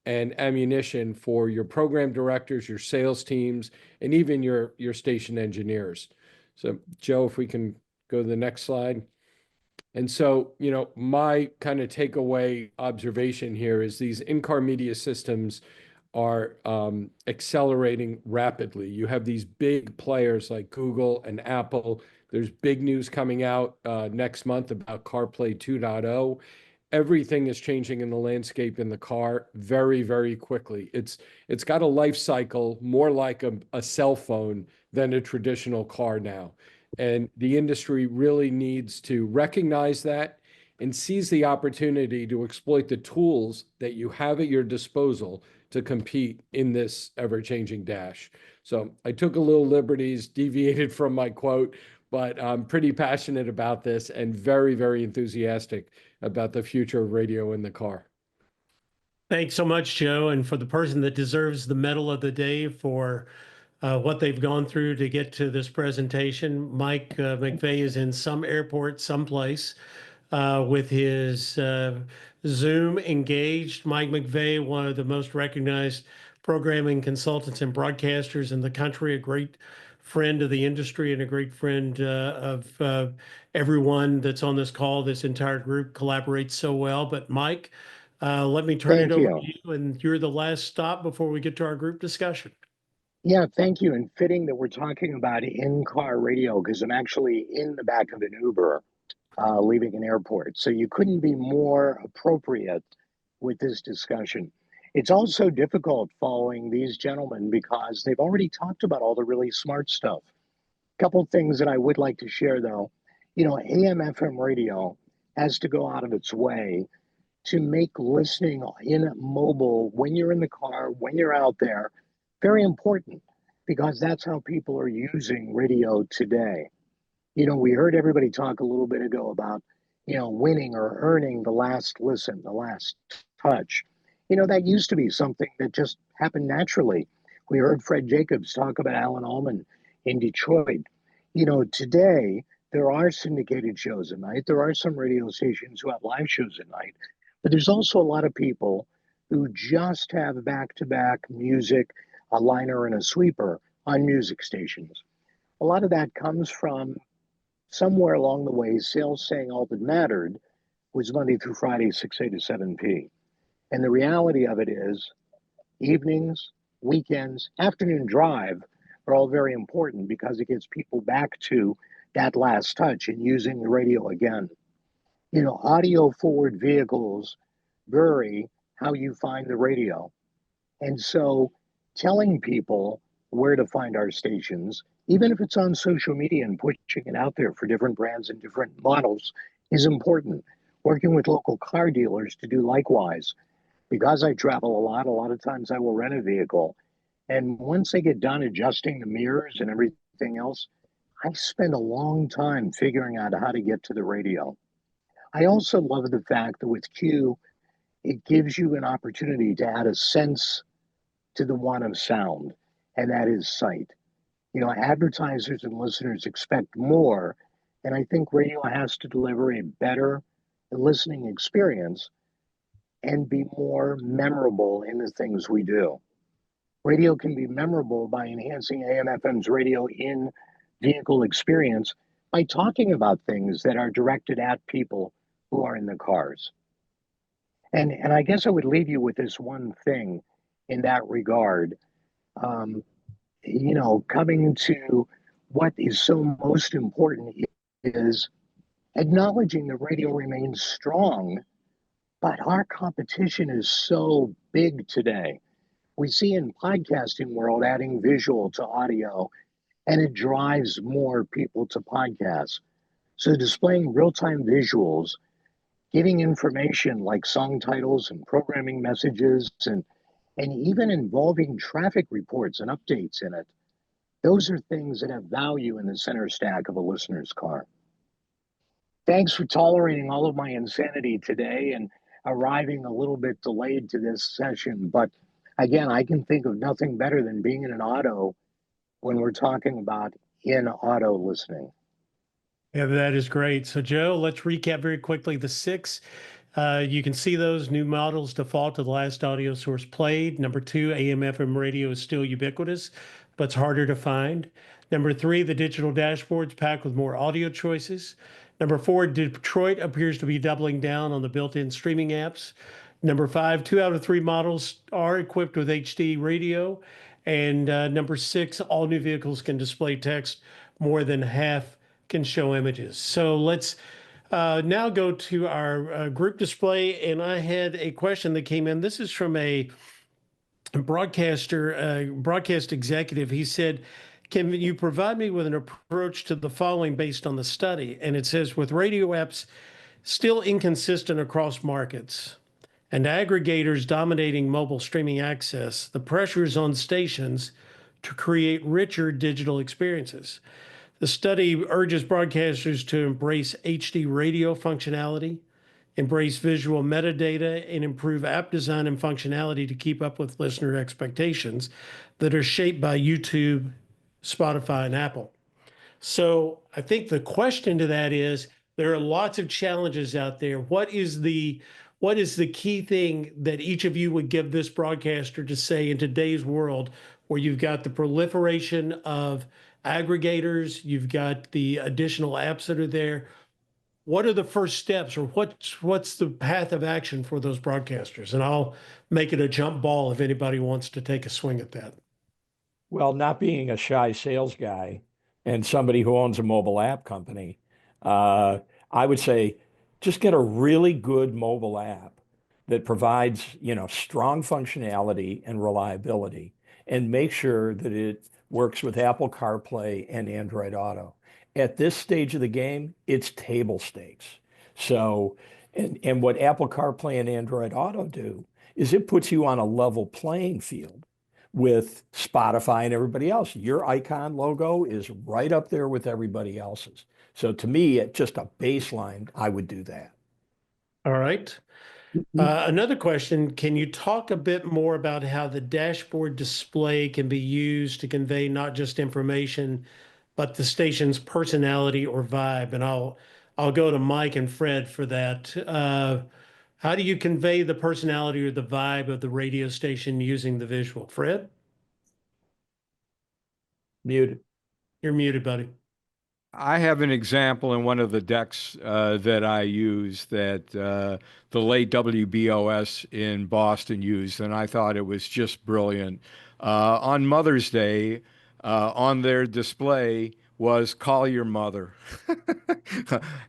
and ammunition for your program directors, your sales teams, and even your station engineers. So, Joe, if we can go to the next slide. And so, you know, my kind of takeaway observation here is these in-car media systems are accelerating rapidly. You have these big players like Google and Apple. There's big news coming out next month about CarPlay 2.0. Everything is changing in the landscape in the car very, very quickly. It's got a life cycle more like a cell phone than a traditional car now. And the industry really needs to recognize that and seize the opportunity to exploit the tools that you have at your disposal to compete in this ever-changing dash. So I took a little liberties, deviated from my quote, but I'm pretty passionate about this and very, very enthusiastic about the future of radio in the car. Thanks so much, Joe. And for the person that deserves the medal of the day for what they've gone through to get to this presentation, Mike McVay is in some airport someplace with his Zoom engaged. Mike McVay, one of the most recognized programming consultants and broadcasters in the country, a great friend of the industry and a great friend of everyone that's on this call. This entire group collaborates so well. But Mike, let me turn it over to you, and you're the last stop before we get to our group discussion. Yeah, thank you. And fitting that we're talking about in-car radio, because I'm actually in the back of an Uber leaving an airport. So you couldn't be more appropriate with this discussion. It's also difficult following these gentlemen because they've already talked about all the really smart stuff. A couple of things that I would like to share, though. You know, AM/FM radio has to go out of its way to make listening in mobile, when you're in the car, when you're out there, very important, because that's how people are using radio today. You know, we heard everybody talk a little bit ago about, you know, winning or earning the last listen, the last touch. You know, that used to be something that just happened naturally. We heard Fred Jacobs talk about Alan Allman in Detroit. You know, today, there are syndicated shows at night. There are some radio stations who have live shows at night, but there's also a lot of people who just have back-to-back music, a liner and a sweeper on music stations. A lot of that comes from somewhere along the way, sales saying all that mattered was Monday through Friday, 6A to 7P. And the reality of it is evenings, weekends, afternoon drive are all very important because it gets people back to that last touch and using the radio again. You know, audio forward vehicles vary how you find the radio. And so telling people where to find our stations, even if it's on social media and pushing it out there for different brands and different models, is important. Working with local car dealers to do likewise. Because I travel a lot of times I will rent a vehicle. And once they get done adjusting the mirrors and everything else, I spend a long time figuring out how to get to the radio. I also love the fact that with Q, it gives you an opportunity to add a sense to the one of sound, and that is sight. You know, advertisers and listeners expect more, and I think radio has to deliver a better listening experience and be more memorable in the things we do. Radio can be memorable by enhancing AM/FM's radio in vehicle experience by talking about things that are directed at people who are in the cars. And I guess I would leave you with this one thing in that regard. You know, coming to what is so most important is acknowledging the radio remains strong, but our competition is so big today. We see in podcasting world adding visual to audio, and it drives more people to podcasts. So displaying real-time visuals, giving information like song titles and programming messages, and even involving traffic reports and updates in it, those are things that have value in the center stack of a listener's car. Thanks for tolerating all of my insanity today and arriving a little bit delayed to this session. But again, I can think of nothing better than being in an auto when we're talking about in-auto listening. Yeah, that is great. So, Joe, let's recap very quickly the six. You can see those new models default to the last audio source played. Number two, AM/FM radio is still ubiquitous, but it's harder to find. Number three, the digital dashboards packed with more audio choices. Number four, Detroit appears to be doubling down on the built-in streaming apps. Number five, 2 out of 3 models are equipped with HD radio. And number six, all new vehicles can display text. More than half can show images. So let's now go to our group display. And I had a question that came in. This is from a broadcast executive. He said, can you provide me with an approach to the following based on the study? And it says, with radio apps still inconsistent across markets and aggregators dominating mobile streaming access, the pressure is on stations to create richer digital experiences. The study urges broadcasters to embrace HD radio functionality, embrace visual metadata, and improve app design and functionality to keep up with listener expectations that are shaped by YouTube, Spotify, and Apple. So I think the question to that is, there are lots of challenges out there. What is the key thing that each of you would give this broadcaster to say in today's world where you've got the proliferation of aggregators, you've got the additional apps that are there? What are the first steps, or what's the path of action for those broadcasters? And I'll make it a jump ball if anybody wants to take a swing at that. Well, not being a shy sales guy and somebody who owns a mobile app company, I would say just get a really good mobile app that provides, strong functionality and reliability, and make sure that it works with Apple CarPlay and Android Auto. At this stage of the game, it's table stakes. So, and what Apple CarPlay and Android Auto do is it puts you on a level playing field with Spotify and everybody else. Your icon logo is right up there with everybody else's. So to me, at just a baseline, I would do that. All right. Another question, can you talk a bit more about how the dashboard display can be used to convey not just information, but the station's personality or vibe. And I'll go to Mike and Fred for that. How do you convey the personality or the vibe of the radio station using the visual? Fred? Muted. You're muted, buddy. I have an example in one of the decks that I use that the late WBOS in Boston used, and I thought it was just brilliant. On Mother's Day, on their display was "Call Your Mother."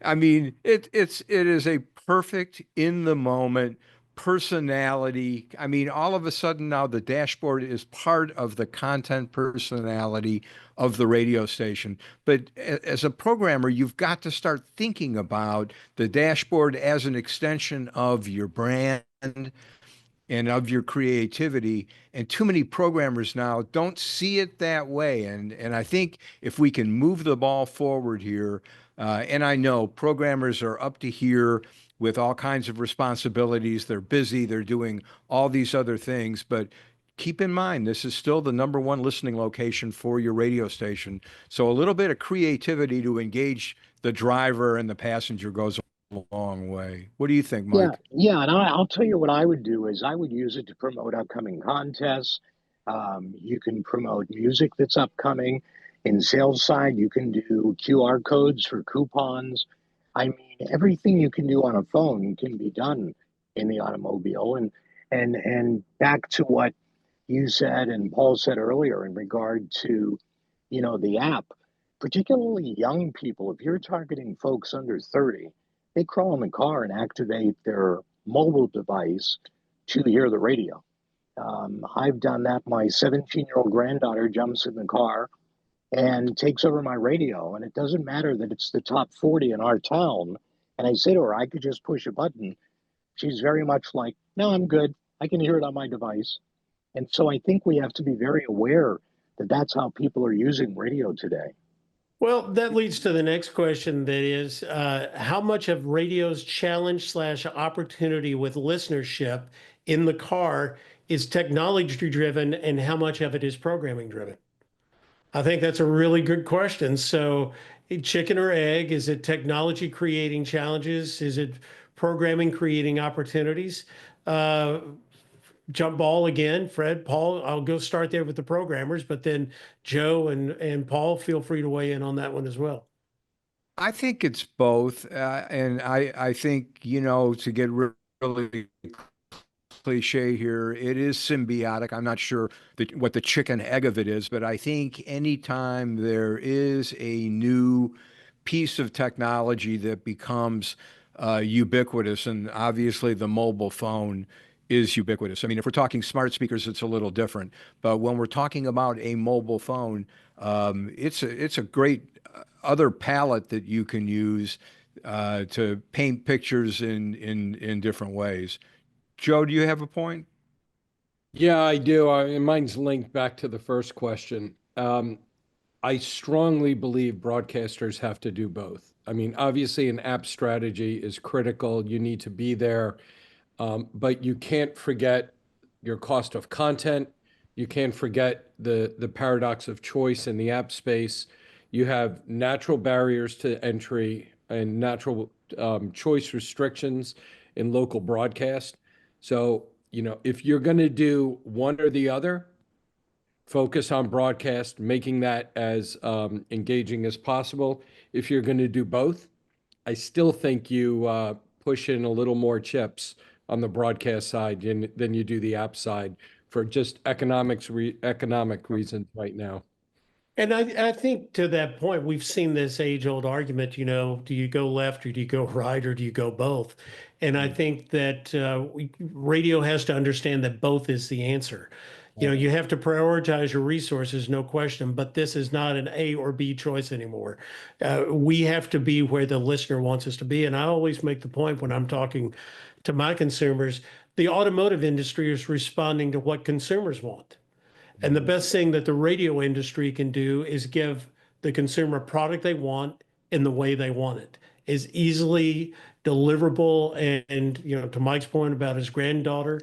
I mean, it is a perfect in the moment personality. I mean, all of a sudden now the dashboard is part of the content personality of the radio station. But as a programmer, you've got to start thinking about the dashboard as an extension of your brand and of your creativity. And too many programmers now don't see it that way. And I think if we can move the ball forward here, and I know programmers are up to here with all kinds of responsibilities. They're busy, they're doing all these other things, but keep in mind, this is still the #1 listening location for your radio station. So a little bit of creativity to engage the driver and the passenger goes a long way. What do you think, Mike? Yeah, and I'll tell you what I would do is I would use it to promote upcoming contests. You can promote music that's upcoming. In sales side, you can do QR codes for coupons. I mean, everything you can do on a phone can be done in the automobile. And back to what you said and Paul said earlier in regard to, the app, particularly young people, if you're targeting folks under 30, they crawl in the car and activate their mobile device to hear the radio. I've done that. My 17-year-old granddaughter jumps in the car and takes over my radio. And it doesn't matter that it's the top 40 in our town. And I say to her, I could just push a button. She's very much like, no, I'm good. I can hear it on my device. And so I think we have to be very aware that that's how people are using radio today. Well, that leads to the next question, that is, how much of radio's challenge / opportunity with listenership in the car is technology driven and how much of it is programming driven? I think that's a really good question. So chicken or egg, is it technology creating challenges? Is it programming creating opportunities? Jump ball again, Fred, Paul, I'll go start there with the programmers, but then Joe and Paul, feel free to weigh in on that one as well. I think it's both. And I think, to get really cliche here, it is symbiotic. I'm not sure what the chicken egg of it is, but I think anytime there is a new piece of technology that becomes ubiquitous, and obviously the mobile phone is ubiquitous. I mean, if we're talking smart speakers, it's a little different. But when we're talking about a mobile phone, it's a great other palette that you can use to paint pictures in different ways. Joe, do you have a point? Yeah, I do. And mine's linked back to the first question. I strongly believe broadcasters have to do both. I mean, obviously, an app strategy is critical. You need to be there. But you can't forget your cost of content. You can't forget the paradox of choice in the app space. You have natural barriers to entry and natural choice restrictions in local broadcast. So, if you're going to do one or the other, focus on broadcast, making that as engaging as possible. If you're going to do both, I still think you push in a little more chips on the broadcast side than you do the app side for just economic reasons right now. And I think to that point, we've seen this age-old argument, do you go left or do you go right or do you go both? And I think that radio has to understand that both is the answer. You have to prioritize your resources, no question, but this is not an A or B choice anymore. We have to be where the listener wants us to be. And I always make the point when I'm talking to my consumers, the automotive industry is responding to what consumers want. And the best thing that the radio industry can do is give the consumer a product they want in the way they want it, is easily deliverable. And to Mike's point about his granddaughter,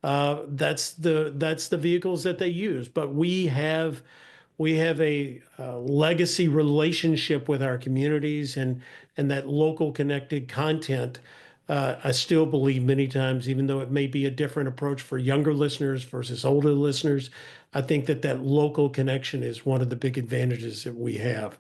that's the vehicles that they use. But we have we have a legacy relationship with our communities and that local connected content. I still believe many times, even though it may be a different approach for younger listeners versus older listeners, I think that that local connection is one of the big advantages that we have.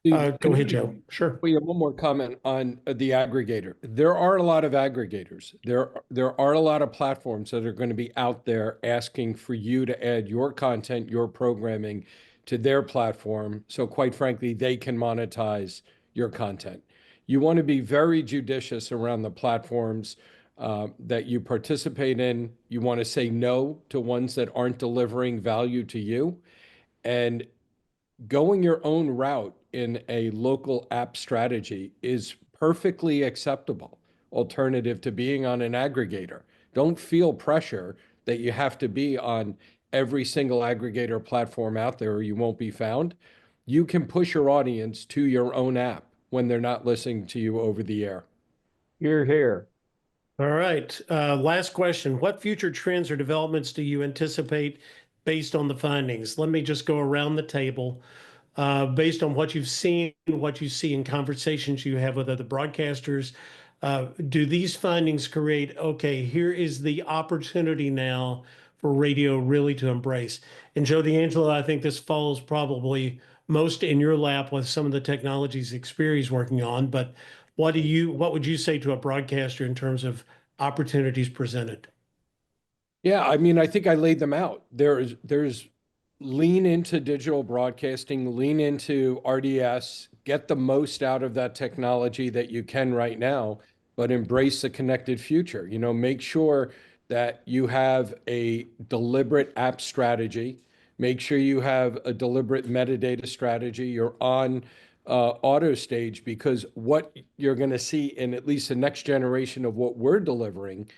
Go ahead, Joe. Sure. We have one more comment on the aggregator. There are a lot of aggregators. There are a lot of platforms that are going to be out there asking for you to add your content, your programming to their platform. So quite frankly, they can monetize your content. You want to be very judicious around the platforms that you participate in. You want to say no to ones that aren't delivering value to you. And going your own route in a local app strategy is perfectly acceptable alternative to being on an aggregator. Don't feel pressure that you have to be on every single aggregator platform out there or you won't be found. You can push your audience to your own app when they're not listening to you over the air. You're here. All right. Last question. What future trends or developments do you anticipate based on the findings? Let me just go around the table. Based on what you've seen, what you see in conversations you have with other broadcasters, do these findings create, okay, here is the opportunity now for radio really to embrace? And Joe D'Angelo, I think this falls probably most in your lap with some of the technologies Xperi is working on, but what would you say to a broadcaster in terms of opportunities presented? Yeah, I mean, I think I laid them out. There's lean into digital broadcasting, lean into RDS, get the most out of that technology that you can right now, but embrace the connected future. You know, make sure that you have a deliberate app strategy. Make sure you have a deliberate metadata strategy. You're on auto stage, because what you're going to see in at least the next generation of what we're delivering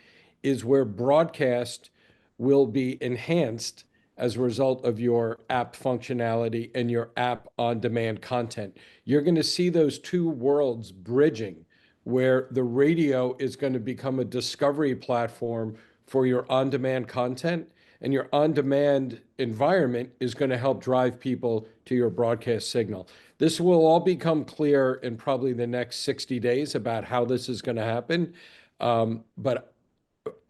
is where broadcast will be enhanced as a result of your app functionality and your app on-demand content. You're going to see those two worlds bridging, where the radio is going to become a discovery platform for your on-demand content, and your on-demand environment is going to help drive people to your broadcast signal. This will all become clear in probably the next 60 days about how this is going to happen. But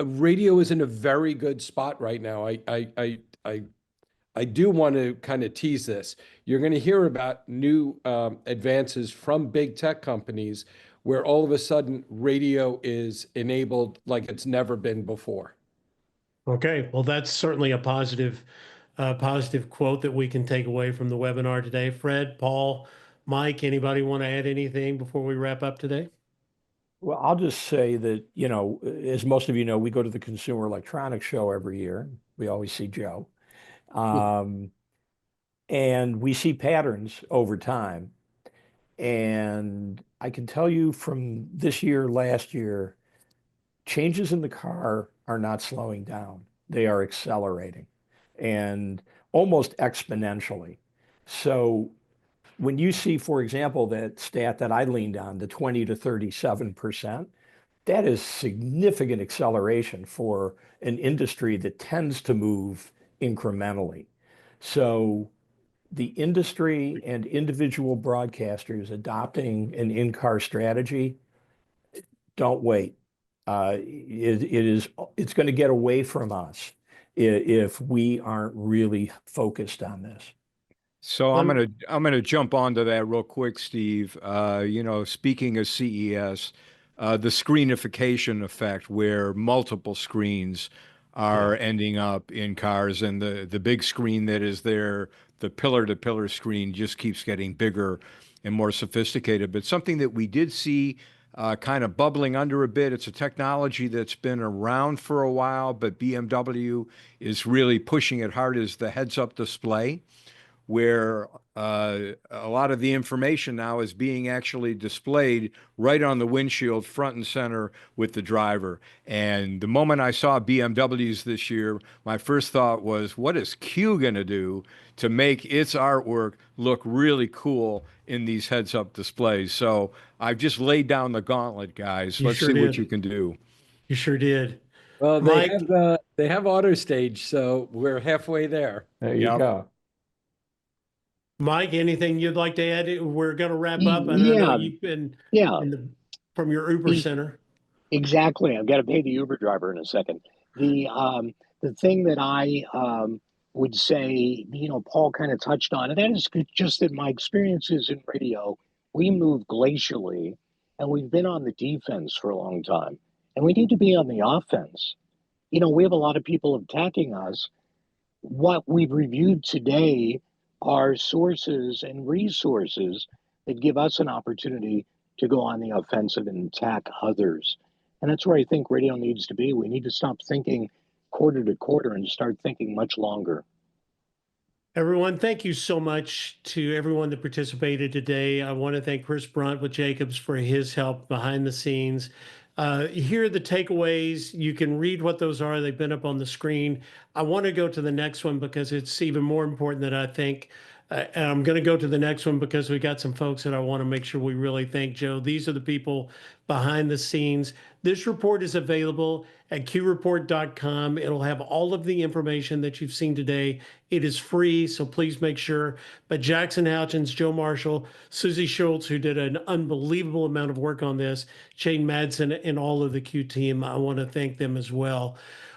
radio is in a very good spot right now. I do want to kind of tease this. You're going to hear about new advances from big tech companies where all of a sudden radio is enabled like it's never been before. Okay, well, that's certainly a positive quote that we can take away from the webinar today. Fred, Paul, Mike, anybody want to add anything before we wrap up today? Well, I'll just say that, you know, as most of you know, we go to the Consumer Electronics Show every year. We always see Joe. And we see patterns over time. And I can tell you from this year, last year, changes in the car are not slowing down. They are accelerating, and almost exponentially. So when you see, for example, that stat that I leaned on, the 20 to 37%, that is significant acceleration for an industry that tends to move incrementally. So the industry and individual broadcasters adopting an in-car strategy, don't wait. It's going to get away from us if we aren't really focused on this. So I'm gonna jump onto that real quick, Steve. You know, speaking of CES, the screenification effect, where multiple screens are ending up in cars, and the big screen that is there, the pillar-to-pillar screen, just keeps getting bigger and more sophisticated. But something that we did see kind of bubbling under a bit, it's a technology that's been around for a while, but BMW is really pushing it hard, is the heads-up display, where a lot of the information now is being actually displayed right on the windshield, front and center with the driver. And the moment I saw BMWs this year, my first thought was, what is Q going to do to make its artwork look really cool in these heads-up displays? So I've just laid down the gauntlet, guys. Let's see what you can do. You sure did. Well, Mike, they have auto stage, so we're halfway there. There you go. Mike, anything you'd like to add? We're going to wrap up, and I know Yeah, you've been yeah, from your Uber center. exactly. I've got to pay the Uber driver in a second. The thing that I would say, Paul kind of touched on, and that is just that my experiences in radio, we move glacially, and we've been on the defense for a long time, and we need to be on the offense. We have a lot of people attacking us. What we've reviewed today are sources and resources that give us an opportunity to go on the offensive and attack others. And that's where I think radio needs to be. We need to stop thinking quarter to quarter and start thinking much longer. Everyone, thank you so much to everyone that participated today. I want to thank Chris Brunt with Jacobs for his help behind the scenes. Here are the takeaways. You can read what those are. They've been up on the screen. I want to go to the next one because it's even more important than I think. And I'm going to go to the next one because we got some folks that I want to make sure we really thank. Joe, these are the people behind the scenes. This report is available at qreport.com. It'll have all of the information that you've seen today. It is free, so please make sure. But Jackson Houchins, Joe Marshall, Susie Schultz, who did an unbelievable amount of work on this, Shane Madsen, and all of the Q team, I want to thank them as well.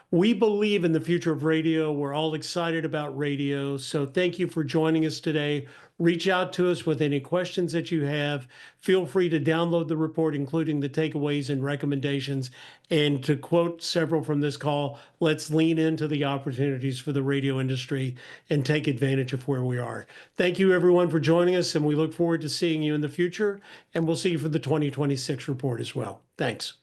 We believe in the future of radio. We're all excited about radio. So thank you for joining us today. Reach out to us with any questions that you have. Feel free to download the report, including the takeaways and recommendations. And to quote several from this call, let's lean into the opportunities for the radio industry and take advantage of where we are. Thank you, everyone, for joining us. And we look forward to seeing you in the future. And we'll see you for the 2026 report as well. Thanks.